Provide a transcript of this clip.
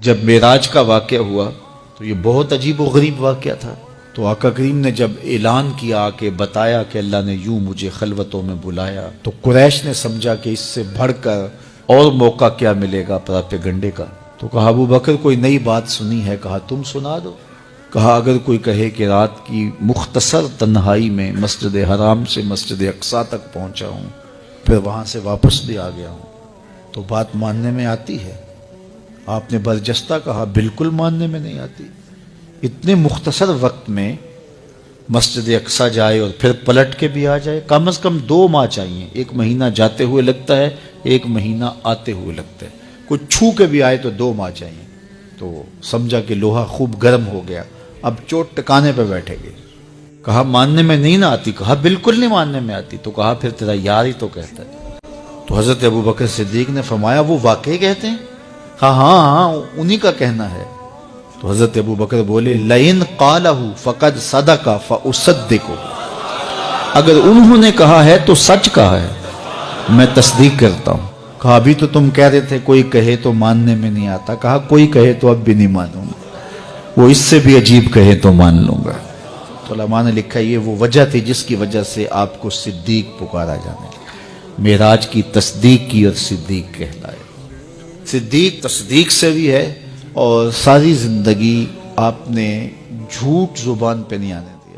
جب معراج کا واقعہ ہوا تو یہ بہت عجیب و غریب واقعہ تھا۔ تو آقا کریم نے جب اعلان کیا کہ بتایا کہ اللہ نے یوں مجھے خلوتوں میں بلایا، تو قریش نے سمجھا کہ اس سے بڑھ کر اور موقع کیا ملے گا پراپیگنڈے کا۔ تو کہا ابو بکر کوئی نئی بات سنی ہے؟ کہا تم سنا دو۔ کہا اگر کوئی کہے کہ رات کی مختصر تنہائی میں مسجد حرام سے مسجد اقصیٰ تک پہنچا ہوں، پھر وہاں سے واپس بھی آ گیا ہوں، تو بات ماننے میں آتی ہے؟ آپ نے برجستہ کہا بالکل ماننے میں نہیں آتی۔ اتنے مختصر وقت میں مسجد اقصیٰ جائے اور پھر پلٹ کے بھی آ جائے، کم از کم 2 ماہ چاہیے۔ 1 مہینہ جاتے ہوئے لگتا ہے، 1 مہینہ آتے ہوئے لگتا ہے۔ کوئی چھو کے بھی آئے تو 2 ماہ چاہیے۔ تو سمجھا کہ لوہا خوب گرم ہو گیا، اب چوٹ ٹکانے پہ بیٹھے گے۔ کہا ماننے میں نہیں نہ آتی؟ کہا بالکل نہیں ماننے میں آتی۔ تو کہا پھر تیرا یار ہی تو کہتا ہے۔ تو حضرت ابو بکر صدیق نے فرمایا وہ واقعی کہتے ہیں؟ کہا ہاں انہی کا کہنا ہے۔ تو حضرت ابو بکر بولے لئن قالہ فقد صدق فاصدق، اگر انہوں نے کہا ہے تو سچ کہا ہے، میں تصدیق کرتا ہوں۔ کہا ابھی تو تم کہہ رہے تھے کوئی کہے تو ماننے میں نہیں آتا، کہا کوئی کہے تو اب بھی نہیں مانوں گا، وہ اس سے بھی عجیب کہے تو مان لوں گا۔ تو علماء نے لکھا یہ وہ وجہ تھی جس کی وجہ سے آپ کو صدیق پکارا جانے لگا۔ معراج کی تصدیق کی اور صدیق کہلائے۔ صدیق تصدیق سے بھی ہے، اور ساری زندگی آپ نے جھوٹ زبان پہ نہیں آنے